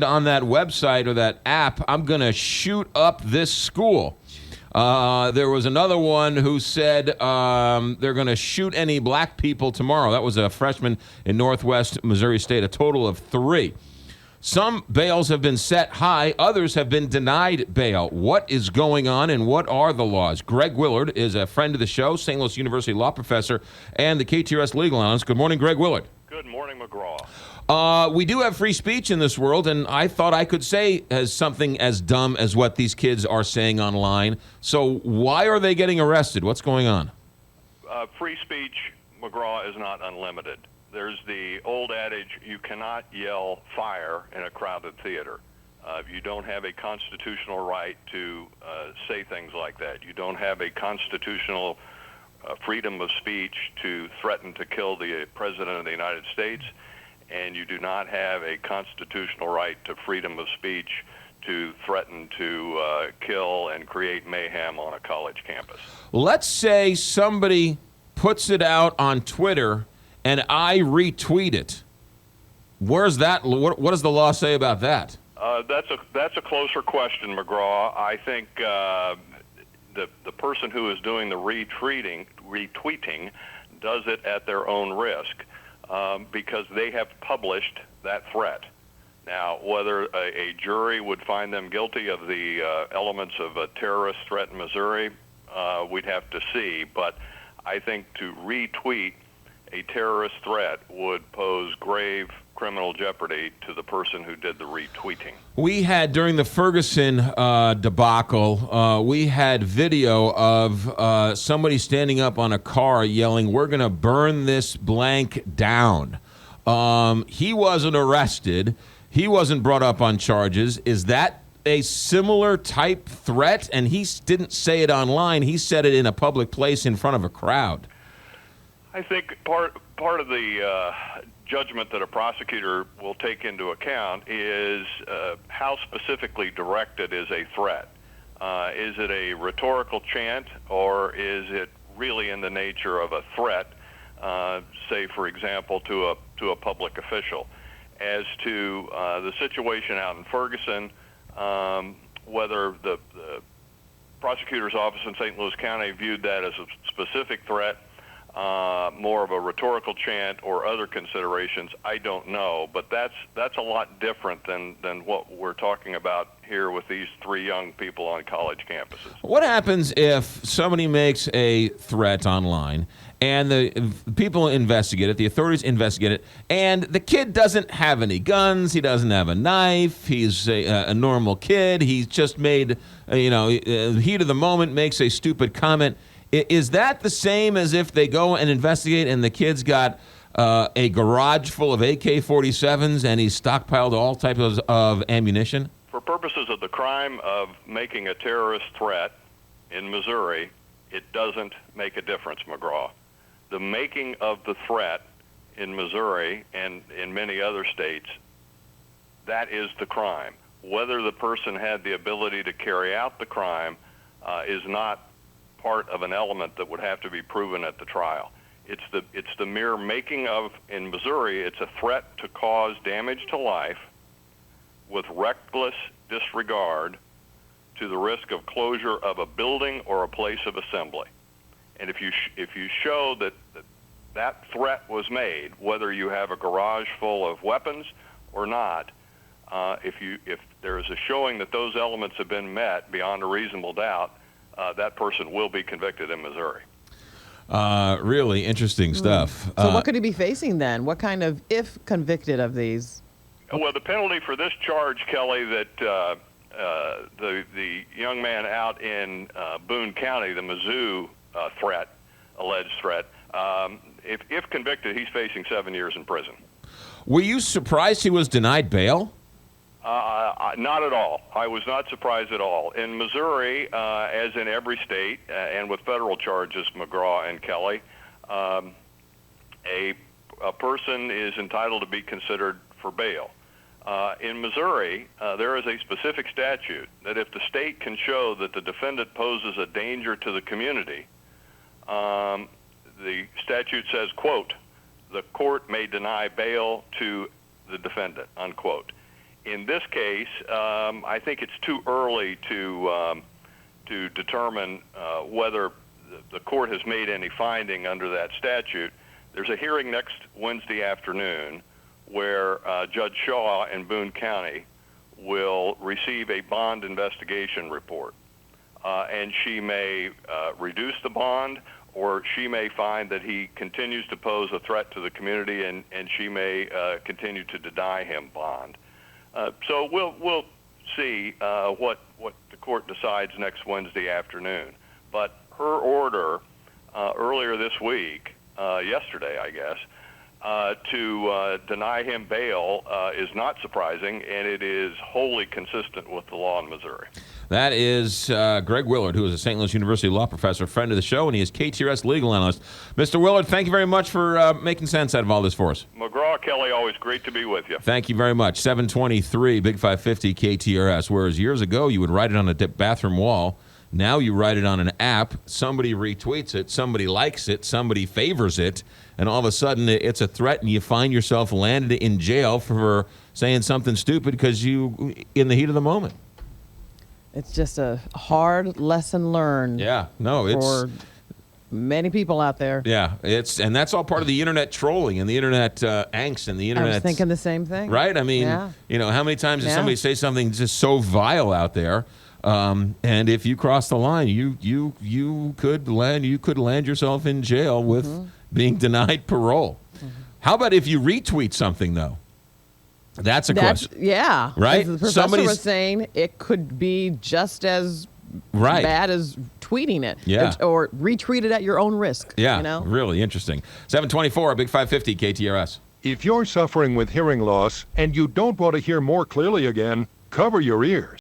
on that website or that app, I'm going to shoot up this school. There was another one who said they're going to shoot any black people tomorrow. That was a freshman in Northwest Missouri State, a total of 3. Some bails have been set high. Others have been denied bail. What is going on and what are the laws? Greg Willard is a friend of the show, St. Louis University law professor, and the KTRS Legal Analyst. Good morning, Greg Willard. Good morning, McGraw. We do have free speech in this world, and I thought I could say something as dumb as what these kids are saying online. So why are they getting arrested? What's going on? Free speech, McGraw, is not unlimited. There's the old adage, you cannot yell fire in a crowded theater. You don't have a constitutional right to say things like that. You don't have a constitutional freedom of speech to threaten to kill the President of the United States, and you do not have a constitutional right to freedom of speech to threaten to kill and create mayhem on a college campus. Let's say somebody puts it out on Twitter and I retweet it. Where's that? What does the law say about that? That's a closer question, McGraw. I think the person who is doing the retweeting does it at their own risk because they have published that threat. Now, whether a jury would find them guilty of the elements of a terrorist threat in Missouri, we'd have to see. But I think to retweet a terrorist threat would pose grave criminal jeopardy to the person who did the retweeting. We had, during the Ferguson debacle, we had video of somebody standing up on a car yelling, "We're going to burn this blank down." He wasn't arrested. He wasn't brought up on charges. Is that a similar type threat? And he didn't say it online. He said it in a public place in front of a crowd. I think part of the judgment that a prosecutor will take into account is how specifically directed is a threat. Is it a rhetorical chant, or is it really in the nature of a threat, say, for example, to a public official? As to the situation out in Ferguson, whether the prosecutor's office in St. Louis County viewed that as a specific threat, more of a rhetorical chant, or other considerations, I don't know. But that's a lot different than what we're talking about here with these 3 young people on college campuses. What happens if somebody makes a threat online and the people investigate it, the authorities investigate it, and the kid doesn't have any guns, he doesn't have a knife, he's a normal kid, he's just made, heat of the moment, makes a stupid comment? Is that the same as if they go and investigate and the kid's got a garage full of AK-47s and he's stockpiled all types of ammunition? For purposes of the crime of making a terrorist threat in Missouri, it doesn't make a difference, McGraw. The making of the threat in Missouri and in many other states, that is the crime. Whether the person had the ability to carry out the crime is not part of an element that would have to be proven at the trial. It's the mere making of, in Missouri, it's a threat to cause damage to life with reckless disregard to the risk of closure of a building or a place of assembly. And if you show that threat was made, whether you have a garage full of weapons or not, if there is a showing that those elements have been met beyond a reasonable doubt, that person will be convicted in Missouri. Really interesting stuff. So what could he be facing then? What kind of, if convicted of these? Well, the penalty for this charge, Kelly, that the young man out in Boone County, the Mizzou alleged threat, if convicted, he's facing 7 years in prison. Were you surprised he was denied bail? Not at all. I was not surprised at all. In Missouri, as in every state, and with federal charges, McGraw and Kelly, a person is entitled to be considered for bail. In Missouri, there is a specific statute that if the state can show that the defendant poses a danger to the community, the statute says, quote, the court may deny bail to the defendant, unquote. In this case, I think it's too early to determine whether the court has made any finding under that statute. There's a hearing next Wednesday afternoon where Judge Shaw in Boone County will receive a bond investigation report. And she may reduce the bond, or she may find that he continues to pose a threat to the community, and she may continue to deny him bond. So we'll see what the court decides next Wednesday afternoon. But her order earlier this week, yesterday I guess, to deny him bail is not surprising, and it is wholly consistent with the law in Missouri. That is Greg Willard, who is a St. Louis University law professor, friend of the show, and he is KTRS legal analyst. Mr. Willard, thank you very much for making sense out of all this for us. McGraw, Kelly, always great to be with you. Thank you very much. 723, Big 550 KTRS, whereas years ago you would write it on a bathroom wall. Now you write it on an app, somebody retweets it, somebody likes it, somebody favors it, and all of a sudden it's a threat, and you find yourself landed in jail for saying something stupid because you in the heat of the moment. It's just a hard lesson learned. Yeah, no, it's for many people out there. Yeah, and that's all part of the internet trolling and the internet angst and the internet. I was thinking the same thing. Right? I mean, you know, how many times does somebody say something just so vile out there? And if you cross the line, you could land yourself in jail with being denied parole. How about if you retweet something though? That's a question. Yeah. Right? As the professor was saying, it could be just as bad as tweeting it. Yeah. Or retweet it at your own risk. Yeah. You know? Really interesting. 724, Big 550 KTRS. If you're suffering with hearing loss and you don't want to hear more clearly again, cover your ears.